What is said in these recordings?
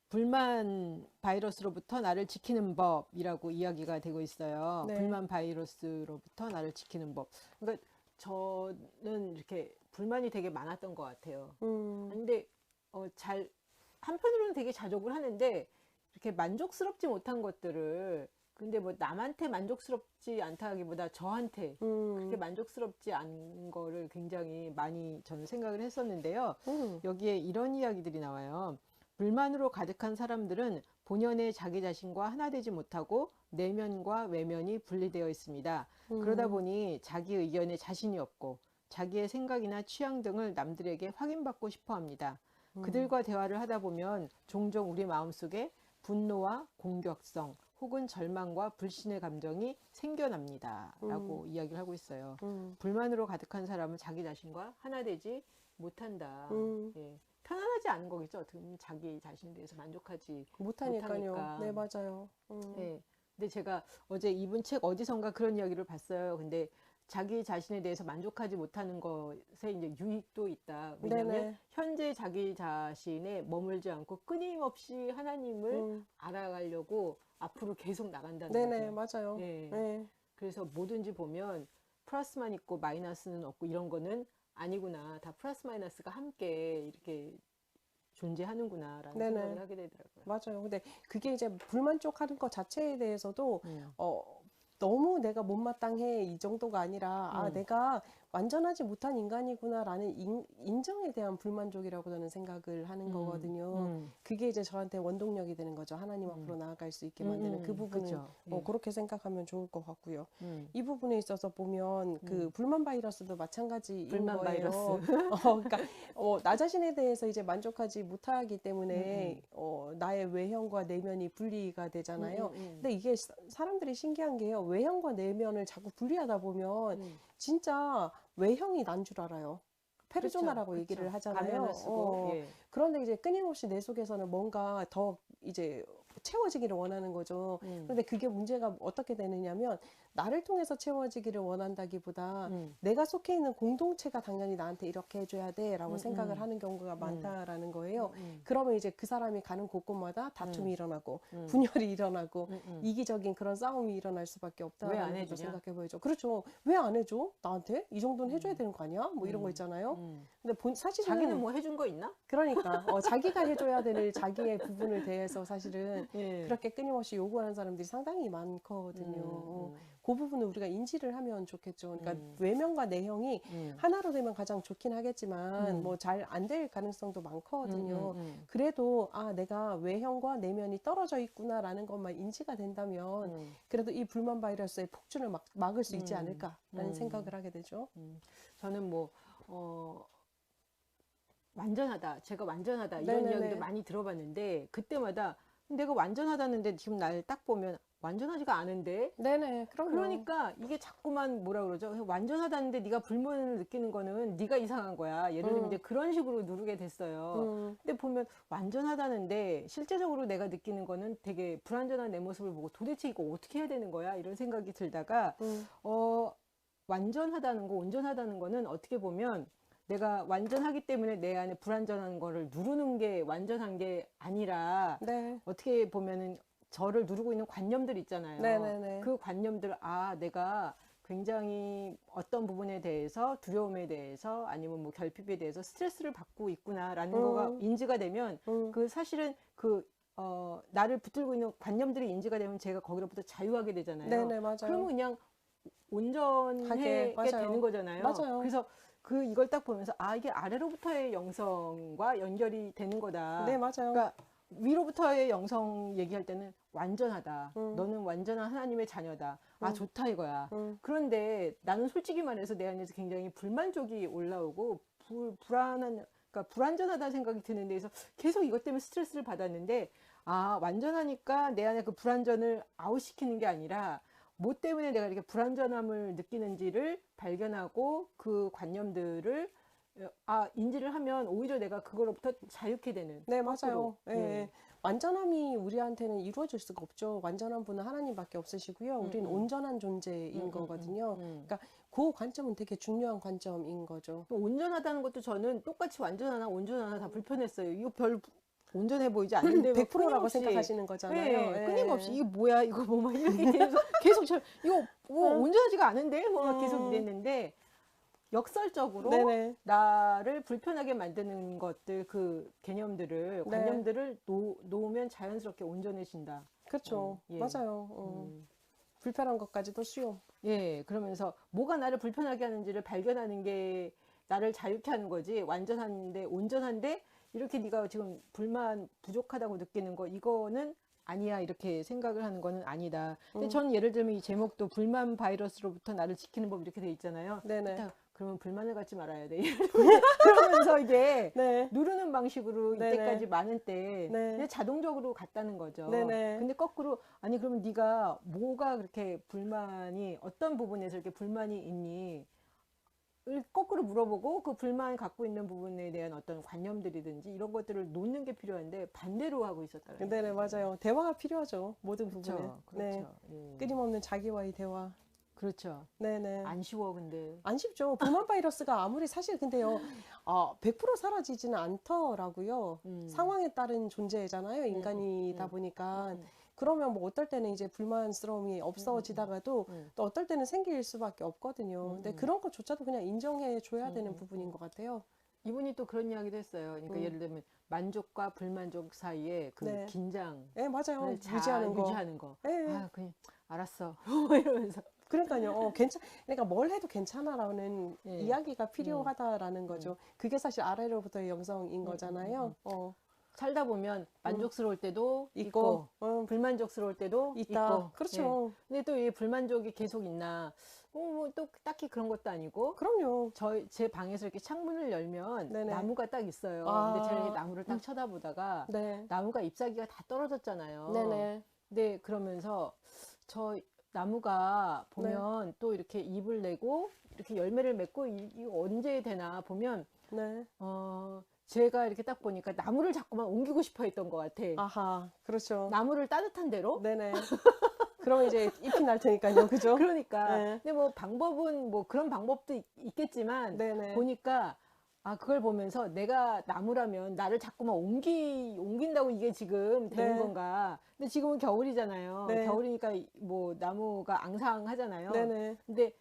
불만 바이러스로부터 나를 지키는 법이라고 이야기가 되고 있어요. 네. 불만 바이러스로부터 나를 지키는 법. 그러니까 저는 이렇게 불만이 되게 많았던 것 같아요. 근데 잘 한편으로는 되게 자족을 하는데 이렇게 만족스럽지 못한 것들을 근데 뭐 남한테 만족스럽지 않다기보다 저한테 그렇게 만족스럽지 않은 거를 굉장히 많이 저는 생각을 했었는데요. 여기에 이런 이야기들이 나와요. 불만으로 가득한 사람들은 본연의 자기 자신과 하나 되지 못하고 내면과 외면이 분리되어 있습니다. 그러다 보니 자기 의견에 자신이 없고 자기의 생각이나 취향 등을 남들에게 확인받고 싶어 합니다. 그들과 대화를 하다 보면 종종 우리 마음속에 분노와 공격성 혹은 절망과 불신의 감정이 생겨납니다. 라고 이야기를 하고 있어요. 불만으로 가득한 사람은 자기 자신과 하나 되지 못한다. 예. 편안하지 않은 거겠죠. 어떻게 보면 자기 자신에 대해서 만족하지 못하니까요. 못하니까. 네, 맞아요. 네. 근데 제가 어제 이분 책 어디선가 그런 이야기를 봤어요. 근데 자기 자신에 대해서 만족하지 못하는 것에 이제 유익도 있다. 왜냐하면 네네. 현재 자기 자신에 머물지 않고 끊임없이 하나님을 알아가려고 앞으로 계속 나간다는 네네, 거죠. 맞아요. 예. 네. 그래서 뭐든지 보면 플러스만 있고 마이너스는 없고 이런 거는 아니구나. 다 플러스 마이너스가 함께 이렇게 존재하는구나라는 네네. 생각을 하게 되더라고요. 맞아요. 근데 그게 이제 불만족하는 것 자체에 대해서도 음. 너무 내가 못마땅해 이 정도가 아니라 내가 완전하지 못한 인간이구나라는 인정에 대한 불만족이라고 저는 생각을 하는 거거든요. 그게 이제 저한테 원동력이 되는 거죠. 하나님 앞으로 나아갈 수 있게 만드는 그 부분은 그죠. 예. 그렇게 생각하면 좋을 것 같고요. 음. 이 부분에 있어서 보면 그 불만 바이러스도 마찬가지인 불만 거예요. 바이러스. 그러니까 나 자신에 대해서 이제 만족하지 못하기 때문에 나의 외형과 내면이 분리가 되잖아요. 근데 이게 사람들이 신기한 게요. 외형과 내면을 자꾸 분리하다 보면 진짜 외형이 난 줄 알아요. 페르소나라고 그쵸, 얘기를 그쵸. 하잖아요. 가면을 쓰고, 예. 그런데 이제 끊임없이 내 속에서는 뭔가 더 이제 채워지기를 원하는 거죠. 그런데 그게 문제가 어떻게 되느냐면 나를 통해서 채워지기를 원한다기보다 내가 속해 있는 공동체가 당연히 나한테 이렇게 해줘야 돼라고 생각을 하는 경우가 많다라는 거예요. 그러면 이제 그 사람이 가는 곳곳마다 다툼이 일어나고 분열이 일어나고 이기적인 그런 싸움이 일어날 수밖에 왜 안 없다라는 것도 해주냐? 생각해 보이죠. 그렇죠. 왜 안 해줘? 나한테? 이 정도는 해줘야 되는 거 아니야? 뭐 이런 거 있잖아요. 근데 자기는 사실은 뭐 해준 거 있나? 그러니까 자기가 해줘야 될 자기의 부분을 대해서 사실은 예. 그렇게 끊임없이 요구하는 사람들이 상당히 많거든요. 그 부분을 우리가 인지를 하면 좋겠죠. 그러니까 외면과 내형이 하나로 되면 가장 좋긴 하겠지만 뭐 잘 안 될 가능성도 많거든요. 그래도 내가 외형과 내면이 떨어져 있구나라는 것만 인지가 된다면 그래도 이 불만 바이러스의 폭주를 막을 수 있지 않을까라는 생각을 하게 되죠. 저는 뭐, 완전하다. 제가 완전하다. 이런 네네네. 이야기도 많이 들어봤는데, 그때마다 내가 완전하다는데 지금 날 딱 보면 완전하지가 않은데? 네네, 그럼요. 그러니까 이게 자꾸만 뭐라 그러죠? 완전하다는데 네가 불만을 느끼는 거는 네가 이상한 거야. 예를 들면 이제 그런 식으로 누르게 됐어요. 근데 보면 완전하다는데 실제적으로 내가 느끼는 거는 되게 불완전한 내 모습을 보고 도대체 이거 어떻게 해야 되는 거야? 이런 생각이 들다가 완전하다는 거, 온전하다는 거는 어떻게 보면 내가 완전하기 때문에 내 안에 불완전한 거를 누르는 게 완전한 게 아니라 네. 어떻게 보면은 저를 누르고 있는 관념들 있잖아요. 네네네. 그 관념들, 내가 굉장히 어떤 부분에 대해서 두려움에 대해서 아니면 뭐 결핍에 대해서 스트레스를 받고 있구나라는 거가 인지가 되면 그 사실은 나를 붙들고 있는 관념들이 인지가 되면 제가 거기로부터 자유하게 되잖아요. 네네, 맞아요. 그러면 그냥 온전하게 맞아요. 되는 거잖아요. 맞아요. 그래서 이걸 딱 보면서 이게 아래로부터의 영성과 연결이 되는 거다. 네, 맞아요. 그러니까 위로부터의 영성 얘기할 때는 완전하다. 너는 완전한 하나님의 자녀다. 좋다 이거야. 그런데 나는 솔직히 말해서 내 안에서 굉장히 불만족이 올라오고 불안한, 그러니까 불완전하다는 생각이 드는 데에서 계속 이것 때문에 스트레스를 받았는데 완전하니까 내 안에 그 불완전을 아웃시키는 게 아니라 뭐 때문에 내가 이렇게 불완전함을 느끼는지를 발견하고 그 관념들을 인지를 하면 오히려 내가 그거로부터 자유케 되는. 네, 거꾸로. 맞아요. 예. 완전함이 우리한테는 이루어질 수가 없죠. 완전한 분은 하나님밖에 없으시고요. 우리는 온전한 존재인 거거든요. 그러니까 그 관점은 되게 중요한 관점인 거죠. 또 온전하다는 것도 저는 똑같이 완전하나 온전하나 다 불편했어요. 이거 별 온전해 보이지 않는데 100%라고 끊임없이, 생각하시는 거잖아요. 네, 예. 끊임없이 이거 뭐야 이거 뭐막 이렇게 계속 이거 뭐 온전하지가 않은데 뭐 계속 이랬는데 역설적으로 네네. 나를 불편하게 만드는 것들 그 개념들을 네. 관념들을 놓으면 자연스럽게 온전해진다. 그렇죠. 예. 맞아요. 불편한 것까지도 수용. 예, 그러면서 뭐가 나를 불편하게 하는지를 발견하는 게 나를 자유케 하는 거지. 완전한데 온전한데 이렇게 네가 지금 불만 부족하다고 느끼는 거 이거는 아니야 이렇게 생각을 하는 거는 아니다. 근데 전 예를 들면 이 제목도 불만 바이러스로부터 나를 지키는 법 이렇게 돼 있잖아요. 네네. 일단 그러면 불만을 갖지 말아야 돼. 그러면서 이게 네. 누르는 방식으로 네네. 이때까지 많은 때 네. 그냥 자동적으로 갔다는 거죠. 네네. 근데 거꾸로 아니 그러면 네가 뭐가 그렇게 불만이 어떤 부분에서 이렇게 불만이 있니? 을 거꾸로 물어보고 그 불만 갖고 있는 부분에 대한 어떤 관념들이든지 이런 것들을 놓는 게 필요한데 반대로 하고 있었다는 네네, 맞아요. 대화가 필요하죠. 모든 부분에. 그렇죠. 네. 그렇죠. 예. 끊임없는 자기와의 대화. 그렇죠. 네네. 안 쉬워 근데. 안 쉽죠. 불만 바이러스가 아무리 사실 근데요, 100% 사라지지는 않더라고요. 상황에 따른 존재잖아요. 인간이다 보니까. 그러면 뭐 어떨 때는 이제 불만스러움이 없어지다가도 또 어떨 때는 생길 수밖에 없거든요. 근데 그런 것조차도 그냥 인정해 줘야 되는 부분인 것 같아요. 이분이 또 그런 이야기도 했어요. 그러니까 예를 들면 만족과 불만족 사이에 그 네. 긴장을 네, 맞아요. 잘 유지하는 거. 네. 아, 그냥 알았어. 이러면서. 그러니까요. 그러니까 뭘 해도 괜찮아라는 예. 이야기가 필요하다라는 거죠. 그게 사실 아래로부터의 영성인 거잖아요. 살다 보면 만족스러울 때도 있고, 있고, 불만족스러울 때도 있다. 있고. 그렇죠. 예. 근데 또 이 불만족이 계속 있나? 또 딱히 그런 것도 아니고. 그럼요. 제 방에서 이렇게 창문을 열면 네네. 나무가 딱 있어요. 아. 근데 제가 이렇게 나무를 딱 쳐다보다가 네. 나무가 ip사귀가 다 떨어졌잖아요. 네네. 근데 그러면서 저 나무가 보면 또 이렇게 잎을 내고 이렇게 열매를 맺고 이거 언제 되나 보면 네. 제가 이렇게 딱 보니까 나무를 자꾸만 옮기고 싶어 했던 것 같아. 아하. 그렇죠. 나무를 따뜻한 데로? 네네. 그럼 이제 잎이 날 테니까요. 그죠? 그러니까. 네. 근데 뭐 방법은 뭐 그런 방법도 있겠지만 네네. 보니까 그걸 보면서 내가 나무라면 나를 자꾸만 옮긴다고 이게 지금 되는 네. 건가. 근데 지금은 겨울이잖아요. 네. 겨울이니까 뭐 나무가 앙상하잖아요. 네네. 근데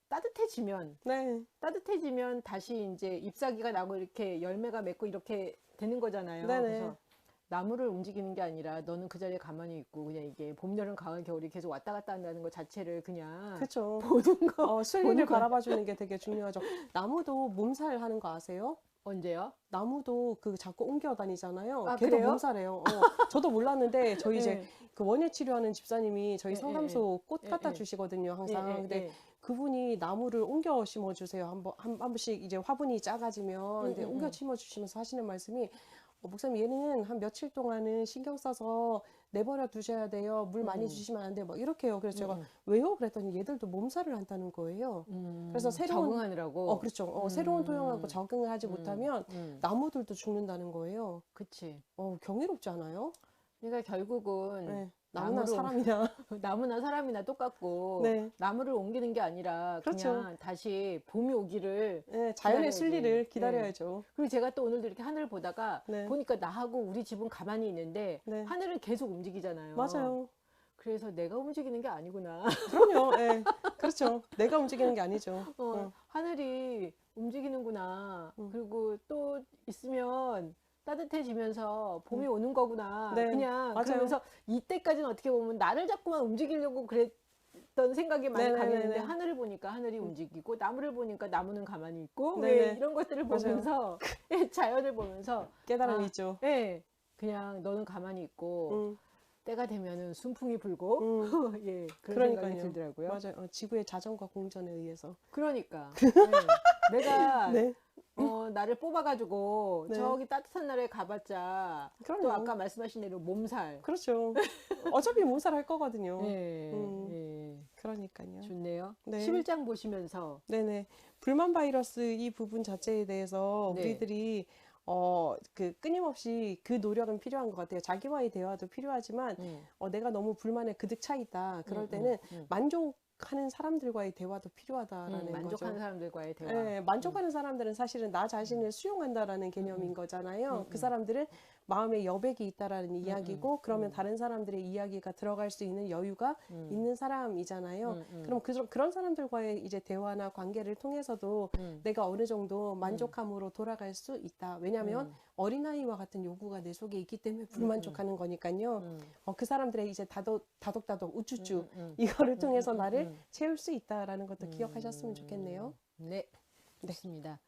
따뜻해지면 네. 다시 이제 잎사귀가 나고 이렇게 열매가 맺고 이렇게 되는 거잖아요. 네네. 그래서 나무를 움직이는 게 아니라 너는 그 자리에 가만히 있고 그냥 이게 봄, 여름, 가을, 겨울이 계속 왔다 갔다 한다는 것 자체를 그냥 그쵸. 보는 거. 순리를 보는 거. 바라봐 주는 게 되게 중요하죠. 나무도 몸살 하는 거 아세요? 언제요? 나무도 자꾸 옮겨 다니잖아요. 아, 걔도 그래요? 몸살해요. 저도 몰랐는데 저희 이제 네. 그 원예 치료하는 집사님이 저희 예, 상담소 꽃 예, 갖다 예. 주시거든요, 항상. 예, 예, 근데 예. 그분이 나무를 옮겨 심어 주세요. 한 번씩 이제 화분이 작아지면 근데 옮겨 심어 주시면서 하시는 말씀이 목사님 얘는 한 며칠 동안은 신경 써서 내버려 두셔야 돼요. 물 많이 주시면 안 돼요. 막 이렇게 해요. 그래서 제가 왜요? 그랬더니 얘들도 몸살을 한다는 거예요. 그래서 새로운 적응하느라고. 그렇죠. 새로운 토양하고 적응을 하지 못하면 나무들도 죽는다는 거예요. 그치. 경이롭지 않아요? 그러니까 결국은 네. 나무나 나무로- 사람이나. 나무나 사람이나 똑같고 네. 나무를 옮기는 게 아니라 그렇죠. 그냥 다시 봄이 오기를 네, 자연의 기다려야지. 순리를 기다려야죠. 그리고 제가 또 오늘도 이렇게 하늘을 보다가 네. 보니까 나하고 우리 집은 가만히 있는데 네. 하늘은 계속 움직이잖아요. 맞아요. 그래서 내가 움직이는 게 아니구나. 그럼요. 네. 그렇죠. 내가 움직이는 게 아니죠. 하늘이 움직이는구나. 그리고 또 있으면 따뜻해지면서 봄이 오는 거구나. 네, 그냥 맞아요. 그러면서 이때까지는 어떻게 보면 나를 자꾸만 움직이려고 그랬던 생각이 많이 네네네네. 강했는데 하늘을 보니까 하늘이 움직이고 나무를 보니까 나무는 가만히 있고 네네. 왜 이런 것들을 맞아요. 보면서 자연을 보면서 깨달음이 있죠. 예, 그냥 너는 가만히 있고 음, 때가 되면은 순풍이 불고 예, 그런 그러니까요. 생각이 들더라고요. 맞아요. 지구의 자전과 공전에 의해서. 그러니까 예, 내가 네. 나를 뽑아가지고 네. 저기 따뜻한 나라에 가봤자 그럼요. 또 아까 말씀하신 대로 몸살. 그렇죠. 어차피 몸살 할 거거든요. 예, 예. 그러니까요. 좋네요. 네. 11장 보시면서 네네. 불만 바이러스 이 부분 자체에 대해서 네. 우리들이 끊임없이 그 노력은 필요한 것 같아요. 자기와의 대화도 필요하지만 내가 너무 불만에 그득 차 있다. 그럴 때는 만족하는 사람들과의 대화도 필요하다라는 거죠. 만족하는 사람들과의 대화. 네, 만족하는 사람들은 사실은 나 자신을 수용한다라는 개념인 거잖아요. 그 사람들은 마음에 여백이 있다라는 이야기고 그러면 다른 사람들의 이야기가 들어갈 수 있는 여유가 있는 사람이잖아요. 그럼 그런 사람들과의 이제 대화나 관계를 통해서도 내가 어느 정도 만족함으로 돌아갈 수 있다. 왜냐하면 어린아이와 같은 요구가 내 속에 있기 때문에 불만족하는 거니까요. 그 사람들의 이제 다독다독 우쭈쭈 이거를 통해서 나를 채울 수 있다라는 것도 기억하셨으면 좋겠네요. 네, 좋습니다.